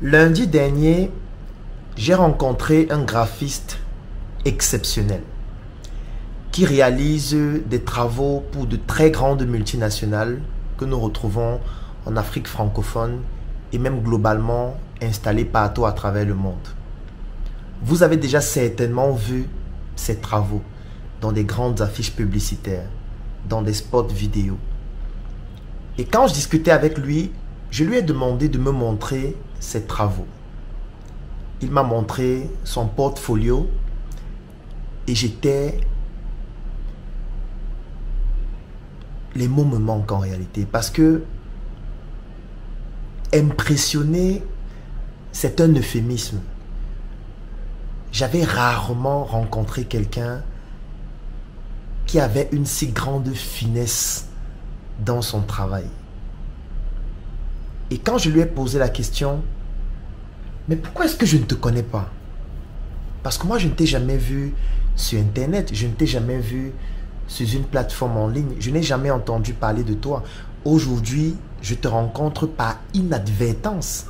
Lundi dernier, j'ai rencontré un graphiste exceptionnel qui réalise des travaux pour de très grandes multinationales que nous retrouvons en Afrique francophone et même globalement installées partout à travers le monde. Vous avez déjà certainement vu ces travaux dans des grandes affiches publicitaires, dans des spots vidéo. Et quand je discutais avec lui, je lui ai demandé de me montrer ses travaux. Il m'a montré son portfolio et les mots me manquent en réalité parce que impressionné, c'est un euphémisme. J'avais rarement rencontré quelqu'un qui avait une si grande finesse dans son travail. Et quand je lui ai posé la question, mais pourquoi est-ce que je ne te connais pas? Parce que moi, je ne t'ai jamais vu sur Internet, je ne t'ai jamais vu sur une plateforme en ligne, je n'ai jamais entendu parler de toi. Aujourd'hui, je te rencontre par inadvertance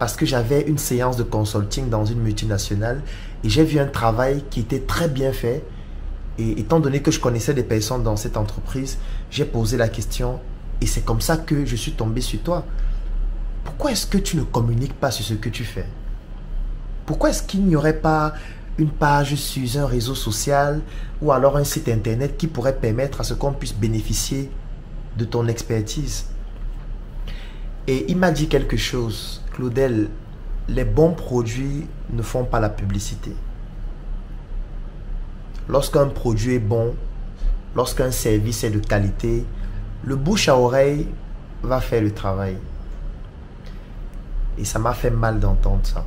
parce que j'avais une séance de consulting dans une multinationale et j'ai vu un travail qui était très bien fait. Et étant donné que je connaissais des personnes dans cette entreprise, j'ai posé la question et c'est comme ça que je suis tombé sur toi. Pourquoi est-ce que tu ne communiques pas sur ce que tu fais? Pourquoi est-ce qu'il n'y aurait pas une page sur un réseau social ou alors un site internet qui pourrait permettre à ce qu'on puisse bénéficier de ton expertise? Et il m'a dit quelque chose, Claudel, les bons produits ne font pas la publicité. Lorsqu'un produit est bon, lorsqu'un service est de qualité, le bouche à oreille va faire le travail. Et ça m'a fait mal d'entendre ça.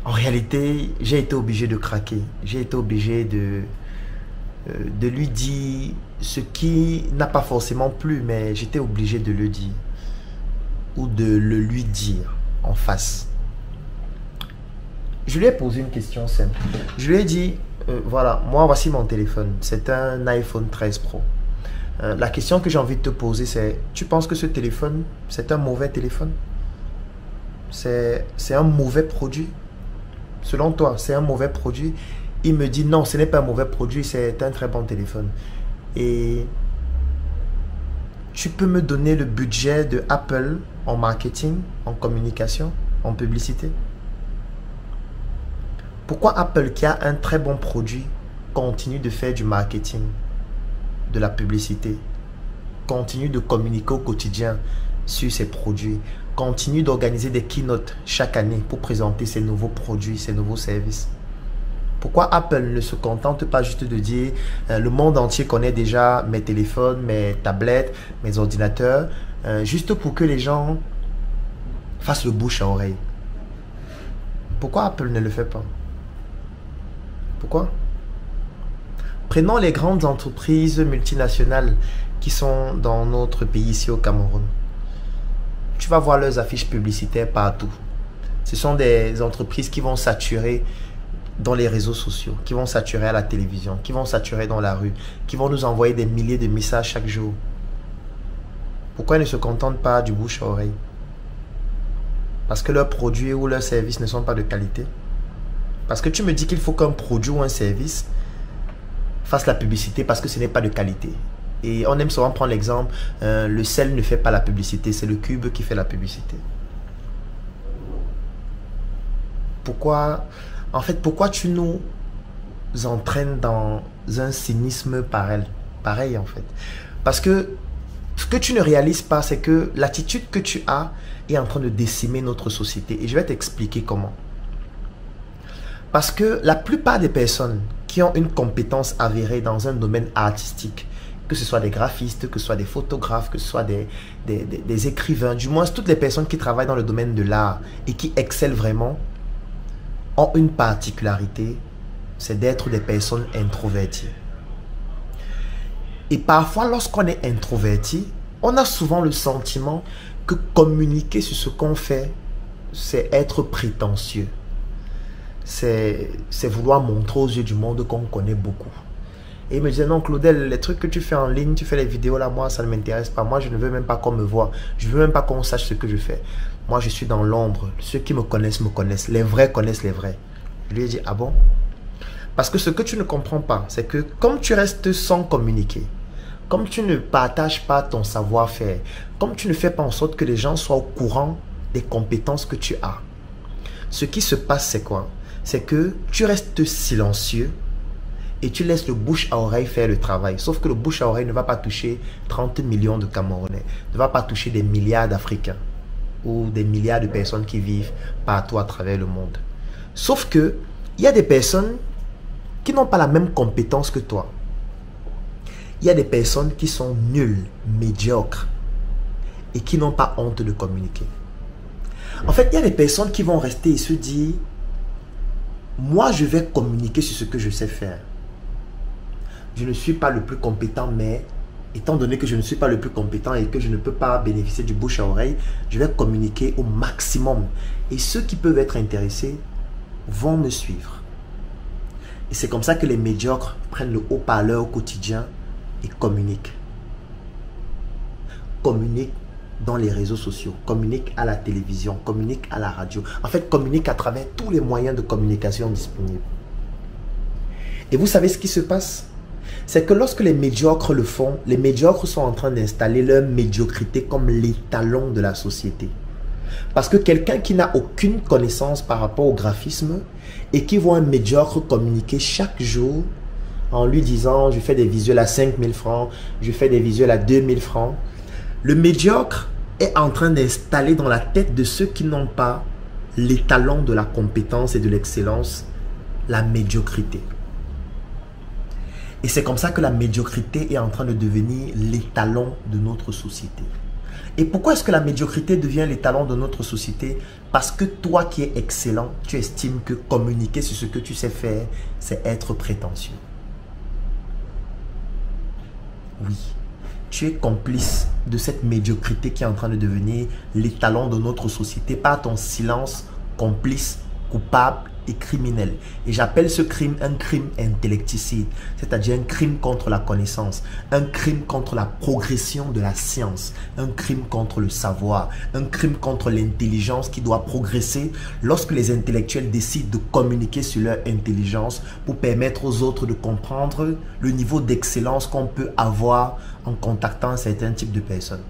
En réalité, j'ai été obligé de craquer. J'ai été obligé de lui dire ce qui n'a pas forcément plu, mais j'étais obligé de le dire. Ou de le lui dire en face. Je lui ai posé une question simple. Je lui ai dit, voilà, moi voici mon téléphone. C'est un iPhone 13 Pro. La question que j'ai envie de te poser, c'est, tu penses que ce téléphone, c'est un mauvais téléphone? C'est un mauvais produit? Selon toi, c'est un mauvais produit? Il me dit, non, ce n'est pas un mauvais produit, c'est un très bon téléphone. Et tu peux me donner le budget de Apple en marketing, en communication, en publicité? Pourquoi Apple, qui a un très bon produit, continue de faire du marketing, de la publicité, continue de communiquer au quotidien sur ses produits, continue d'organiser des keynotes chaque année pour présenter ses nouveaux produits, ses nouveaux services? Pourquoi Apple ne se contente pas juste de dire le monde entier connaît déjà mes téléphones, mes tablettes, mes ordinateurs, juste pour que les gens fassent le bouche à oreille? Pourquoi Apple ne le fait pas? Pourquoi? Prenons les grandes entreprises multinationales qui sont dans notre pays ici au Cameroun. Tu vas voir leurs affiches publicitaires partout. Ce sont des entreprises qui vont saturer dans les réseaux sociaux, qui vont saturer à la télévision, qui vont saturer dans la rue, qui vont nous envoyer des milliers de messages chaque jour. Pourquoi ils ne se contentent pas du bouche à oreille? Parce que leurs produits ou leurs services ne sont pas de qualité? Parce que tu me dis qu'il faut qu'un produit ou un service fasse la publicité parce que ce n'est pas de qualité. Et on aime souvent prendre l'exemple, le sel ne fait pas la publicité, c'est le cube qui fait la publicité. Pourquoi, en fait, pourquoi tu nous entraînes dans un cynisme pareil en fait? Parce que ce que tu ne réalises pas, c'est que l'attitude que tu as est en train de décimer notre société. Et je vais t'expliquer comment. Parce que la plupart des personnes qui ont une compétence avérée dans un domaine artistique, que ce soit des graphistes, que ce soit des photographes, que ce soit des écrivains, du moins toutes les personnes qui travaillent dans le domaine de l'art et qui excellent vraiment, ont une particularité, c'est d'être des personnes introverties. Et parfois, lorsqu'on est introverti, on a souvent le sentiment que communiquer sur ce qu'on fait, c'est être prétentieux. C'est vouloir montrer aux yeux du monde qu'on connaît beaucoup. Et il me disait, non Claudel, les trucs que tu fais en ligne, tu fais les vidéos là, moi ça ne m'intéresse pas. Moi je ne veux même pas qu'on me voit. Je ne veux même pas qu'on sache ce que je fais. Moi je suis dans l'ombre. Ceux qui me connaissent me connaissent. Les vrais connaissent les vrais. Je lui ai dit, ah bon? Parce que ce que tu ne comprends pas, c'est que comme tu restes sans communiquer, comme tu ne partages pas ton savoir-faire, comme tu ne fais pas en sorte que les gens soient au courant des compétences que tu as, ce qui se passe, c'est quoi? C'est que tu restes silencieux et tu laisses le bouche à oreille faire le travail. Sauf que le bouche à oreille ne va pas toucher 30 millions de Camerounais, ne va pas toucher des milliards d'Africains ou des milliards de personnes qui vivent partout à travers le monde. Sauf que il y a des personnes qui n'ont pas la même compétence que toi. Il y a des personnes qui sont nulles, médiocres et qui n'ont pas honte de communiquer. En fait, il y a des personnes qui vont rester et se dire, moi je vais communiquer sur ce que je sais faire. Je ne suis pas le plus compétent, mais étant donné que je ne suis pas le plus compétent et que je ne peux pas bénéficier du bouche à oreille, je vais communiquer au maximum. Et ceux qui peuvent être intéressés vont me suivre. Et c'est comme ça que les médiocres prennent le haut-parleur au quotidien et communiquent. Communiquent dans les réseaux sociaux, communiquent à la télévision, communiquent à la radio. En fait, communiquent à travers tous les moyens de communication disponibles. Et vous savez ce qui se passe? C'est que lorsque les médiocres le font, les médiocres sont en train d'installer leur médiocrité comme l'étalon de la société. Parce que quelqu'un qui n'a aucune connaissance par rapport au graphisme et qui voit un médiocre communiquer chaque jour en lui disant « je fais des visuels à 5000 francs, je fais des visuels à 2000 francs », le médiocre est en train d'installer dans la tête de ceux qui n'ont pas l'étalon de la compétence et de l'excellence, la médiocrité. Et c'est comme ça que la médiocrité est en train de devenir l'étalon de notre société. Et pourquoi est-ce que la médiocrité devient l'étalon de notre société? Parce que toi qui es excellent, tu estimes que communiquer sur ce que tu sais faire, c'est être prétentieux. Oui, tu es complice de cette médiocrité qui est en train de devenir l'étalon de notre société par ton silence complice, coupable et criminel. Et j'appelle ce crime un crime intellecticide, c'est-à-dire un crime contre la connaissance, un crime contre la progression de la science, un crime contre le savoir, un crime contre l'intelligence qui doit progresser lorsque les intellectuels décident de communiquer sur leur intelligence pour permettre aux autres de comprendre le niveau d'excellence qu'on peut avoir en contactant certains types de personnes.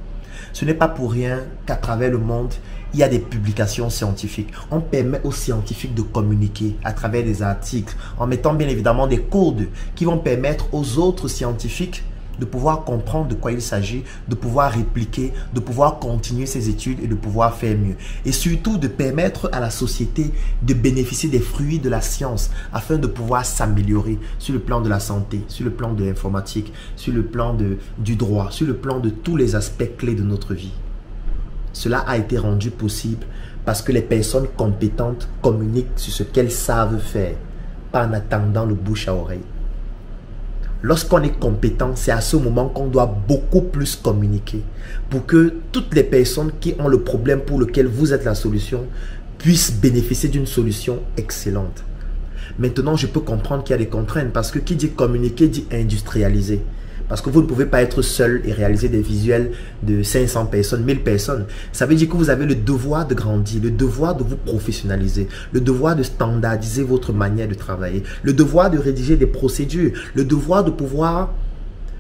Ce n'est pas pour rien qu'à travers le monde, il y a des publications scientifiques. On permet aux scientifiques de communiquer à travers des articles, en mettant bien évidemment des codes qui vont permettre aux autres scientifiques de pouvoir comprendre de quoi il s'agit, de pouvoir répliquer, de pouvoir continuer ses études et de pouvoir faire mieux. Et surtout de permettre à la société de bénéficier des fruits de la science afin de pouvoir s'améliorer sur le plan de la santé, sur le plan de l'informatique, sur le plan du droit, sur le plan de tous les aspects clés de notre vie. Cela a été rendu possible parce que les personnes compétentes communiquent sur ce qu'elles savent faire, pas en attendant le bouche à oreille. Lorsqu'on est compétent, c'est à ce moment qu'on doit beaucoup plus communiquer pour que toutes les personnes qui ont le problème pour lequel vous êtes la solution puissent bénéficier d'une solution excellente. Maintenant, je peux comprendre qu'il y a des contraintes parce que qui dit communiquer dit industrialiser. Parce que vous ne pouvez pas être seul et réaliser des visuels de 500 personnes, 1000 personnes. Ça veut dire que vous avez le devoir de grandir, le devoir de vous professionnaliser, le devoir de standardiser votre manière de travailler, le devoir de rédiger des procédures, le devoir de pouvoir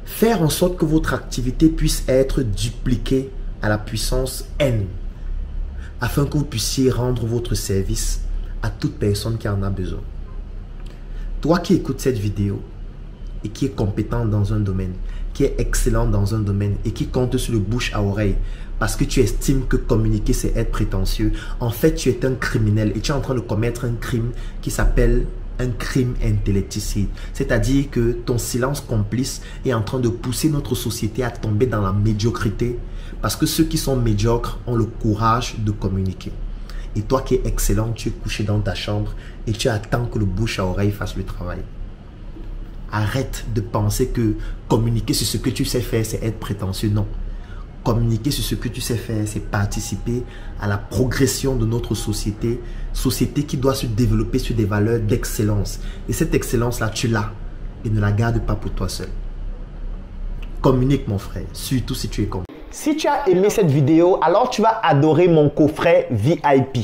faire en sorte que votre activité puisse être dupliquée à la puissance N, afin que vous puissiez rendre votre service à toute personne qui en a besoin. Toi qui écoutes cette vidéo, et qui est compétent dans un domaine, qui est excellent dans un domaine et qui compte sur le bouche à oreille parce que tu estimes que communiquer c'est être prétentieux, en fait tu es un criminel et tu es en train de commettre un crime qui s'appelle un crime intellecticide. C'est-à-dire que ton silence complice est en train de pousser notre société à tomber dans la médiocrité parce que ceux qui sont médiocres ont le courage de communiquer. Et toi qui es excellent, tu es couché dans ta chambre et tu attends que le bouche à oreille fasse le travail. Arrête de penser que communiquer sur ce que tu sais faire, c'est être prétentieux. Non. Communiquer sur ce que tu sais faire, c'est participer à la progression de notre société. Société qui doit se développer sur des valeurs d'excellence. Et cette excellence-là, tu l'as. et ne la garde pas pour toi seul. Communique mon frère, surtout si tu es comme. Si tu as aimé cette vidéo, alors tu vas adorer mon coffret VIP.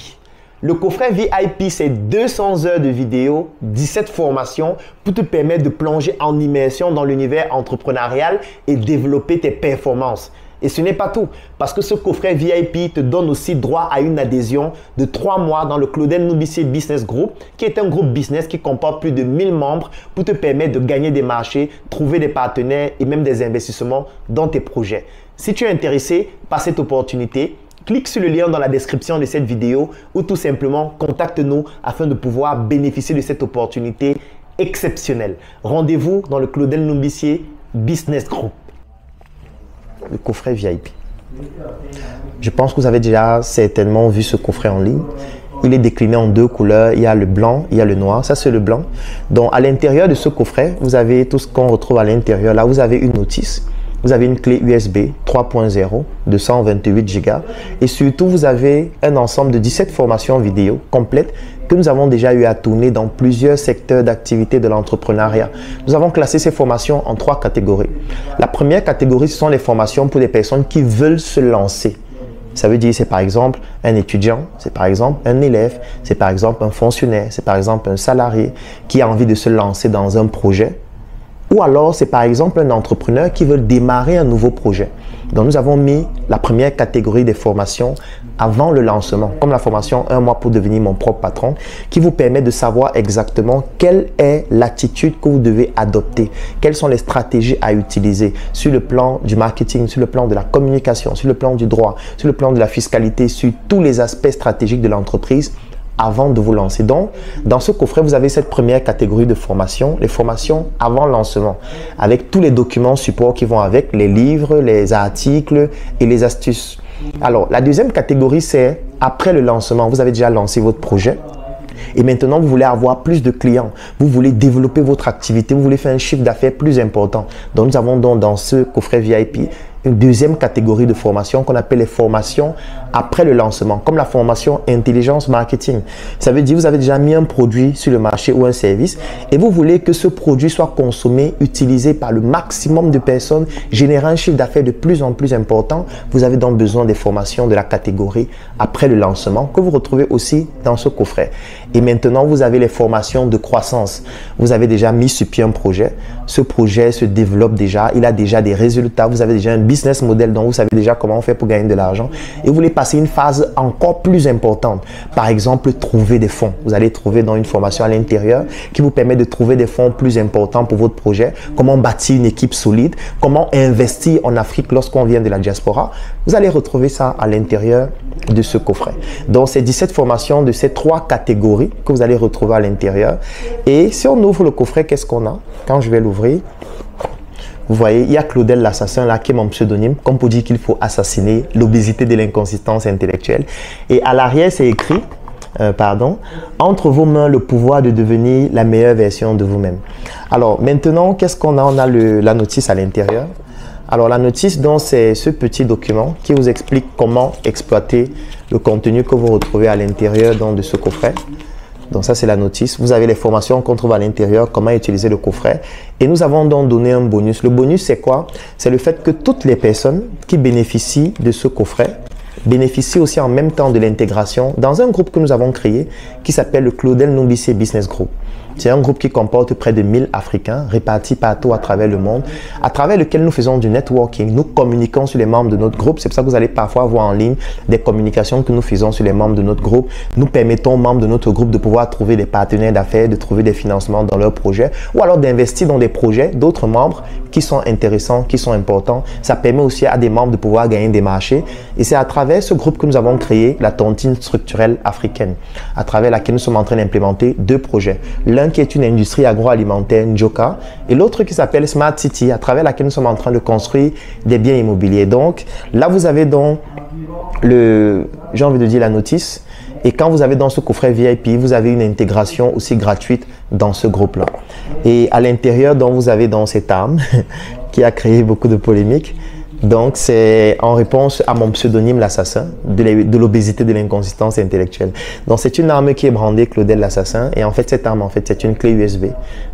Le coffret VIP, c'est 200 heures de vidéos, 17 formations pour te permettre de plonger en immersion dans l'univers entrepreneurial et développer tes performances. Et ce n'est pas tout, parce que ce coffret VIP te donne aussi droit à une adhésion de 3 mois dans le Claudel Noubissier Business Group, qui est un groupe business qui comporte plus de 1000 membres pour te permettre de gagner des marchés, trouver des partenaires et même des investissements dans tes projets. Si tu es intéressé par cette opportunité, clique sur le lien dans la description de cette vidéo ou tout simplement contacte-nous afin de pouvoir bénéficier de cette opportunité exceptionnelle. Rendez-vous dans le Claudel Noubissier Business Group. Le coffret VIP. Je pense que vous avez déjà certainement vu ce coffret en ligne. Il est décliné en 2 couleurs. Il y a le blanc, il y a le noir. Ça, c'est le blanc. Donc, à l'intérieur de ce coffret, vous avez tout ce qu'on retrouve à l'intérieur. Là, vous avez une notice. Vous avez une clé USB 3.0 de 128 Go. Et surtout, vous avez un ensemble de 17 formations vidéo complètes que nous avons déjà eu à tourner dans plusieurs secteurs d'activité de l'entrepreneuriat. Nous avons classé ces formations en 3 catégories. La première catégorie, ce sont les formations pour des personnes qui veulent se lancer. Ça veut dire, c'est par exemple un étudiant, c'est par exemple un élève, c'est par exemple un fonctionnaire, c'est par exemple un salarié qui a envie de se lancer dans un projet. Ou alors, c'est par exemple un entrepreneur qui veut démarrer un nouveau projet. Donc, nous avons mis la première catégorie des formations avant le lancement, comme la formation 1 mois pour devenir mon propre patron, qui vous permet de savoir exactement quelle est l'attitude que vous devez adopter, quelles sont les stratégies à utiliser sur le plan du marketing, sur le plan de la communication, sur le plan du droit, sur le plan de la fiscalité, sur tous les aspects stratégiques de l'entreprise avant de vous lancer. Donc, dans ce coffret, vous avez cette première catégorie de formation, les formations avant lancement, avec tous les documents support qui vont avec, les livres, les articles et les astuces. Alors, la deuxième catégorie, c'est après le lancement. Vous avez déjà lancé votre projet et maintenant, vous voulez avoir plus de clients. Vous voulez développer votre activité, vous voulez faire un chiffre d'affaires plus important. Donc, nous avons donc dans ce coffret VIP une deuxième catégorie de formation qu'on appelle les formations après le lancement, comme la formation intelligence marketing. Ça veut dire que vous avez déjà mis un produit sur le marché ou un service et vous voulez que ce produit soit consommé, utilisé par le maximum de personnes, générant un chiffre d'affaires de plus en plus important. Vous avez donc besoin des formations de la catégorie après le lancement que vous retrouvez aussi dans ce coffret. Et maintenant, vous avez les formations de croissance. Vous avez déjà mis sur pied un projet. Ce projet se développe déjà, il a déjà des résultats, vous avez déjà un business model dont vous savez déjà comment on fait pour gagner de l'argent et vous voulez passer une phase encore plus importante. Par exemple, trouver des fonds. Vous allez trouver dans une formation à l'intérieur qui vous permet de trouver des fonds plus importants pour votre projet, comment bâtir une équipe solide, comment investir en Afrique lorsqu'on vient de la diaspora. Vous allez retrouver ça à l'intérieur de ce coffret. Donc, c'est 17 formations de ces 3 catégories que vous allez retrouver à l'intérieur. Et si on ouvre le coffret, qu'est-ce qu'on a? Quand je vais l'ouvrir, vous voyez, il y a Claudel l'assassin là qui est mon pseudonyme, comme pour dire qu'il faut assassiner l'obésité de l'inconsistance intellectuelle. Et à l'arrière, c'est écrit, entre vos mains le pouvoir de devenir la meilleure version de vous-même. Alors maintenant, qu'est-ce qu'on a? On a la notice à l'intérieur. Alors la notice, donc, c'est ce petit document qui vous explique comment exploiter le contenu que vous retrouvez à l'intérieur de ce coffret. Donc ça, c'est la notice. Vous avez les formations qu'on trouve à l'intérieur, comment utiliser le coffret. Et nous avons donc donné un bonus. Le bonus, c'est quoi? C'est le fait que toutes les personnes qui bénéficient de ce coffret bénéficient aussi en même temps de l'intégration dans un groupe que nous avons créé qui s'appelle le Claudel Noubissier Business Group. C'est un groupe qui comporte près de 1000 Africains répartis partout à travers le monde, à travers lequel nous faisons du networking. Nous communiquons sur les membres de notre groupe. C'est pour ça que vous allez parfois voir en ligne des communications que nous faisons sur les membres de notre groupe. Nous permettons aux membres de notre groupe de pouvoir trouver des partenaires d'affaires, de trouver des financements dans leurs projets ou alors d'investir dans des projets d'autres membres qui sont intéressants, qui sont importants. Ça permet aussi à des membres de pouvoir gagner des marchés. Et c'est à travers ce groupe que nous avons créé la tontine structurelle africaine, à travers laquelle nous sommes en train d'implémenter 2 projets. L'un qui est une industrie agroalimentaire, Njoka, et l'autre qui s'appelle Smart City, à travers laquelle nous sommes en train de construire des biens immobiliers. Donc, là, vous avez donc j'ai envie de dire la notice. Et quand vous avez dans ce coffret VIP, vous avez une intégration aussi gratuite dans ce groupe-là. Et à l'intérieur, donc, vous avez dans cette arme qui a créé beaucoup de polémiques. Donc, c'est en réponse à mon pseudonyme l'assassin de l'obésité, de l'inconsistance intellectuelle. Donc, c'est une arme qui est brandée Claudel l'assassin. Et en fait, cette arme, c'est une clé USB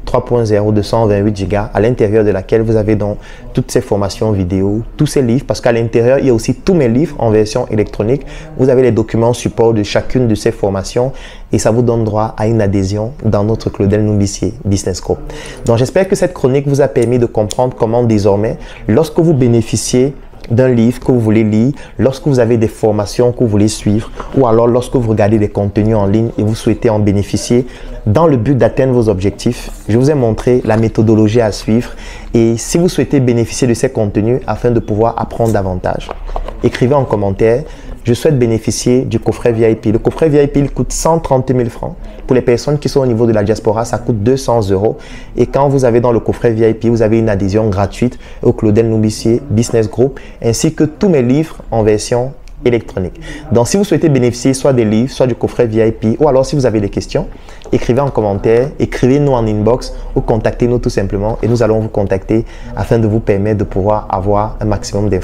3.0 de 128 Go à l'intérieur de laquelle vous avez donc toutes ces formations vidéo, tous ces livres, parce qu'à l'intérieur, il y a aussi tous mes livres en version électronique. Vous avez les documents support de chacune de ces formations et ça vous donne droit à une adhésion dans notre Claudel Numbissier Business Group. Donc, j'espère que cette chronique vous a permis de comprendre comment désormais, lorsque vous bénéficiez d'un livre que vous voulez lire, lorsque vous avez des formations que vous voulez suivre ou alors lorsque vous regardez des contenus en ligne et vous souhaitez en bénéficier dans le but d'atteindre vos objectifs, je vous ai montré la méthodologie à suivre et si vous souhaitez bénéficier de ces contenus afin de pouvoir apprendre davantage, écrivez en commentaire. Je souhaite bénéficier du coffret VIP. Le coffret VIP, il coûte 130 000 francs. Pour les personnes qui sont au niveau de la diaspora, ça coûte 200 €. Et quand vous avez dans le coffret VIP, vous avez une adhésion gratuite au Claudel Numbissier Business Group, ainsi que tous mes livres en version électronique. Donc, si vous souhaitez bénéficier soit des livres, soit du coffret VIP, ou alors si vous avez des questions, écrivez en commentaire, écrivez-nous en inbox ou contactez-nous tout simplement et nous allons vous contacter afin de vous permettre de pouvoir avoir un maximum d'informations.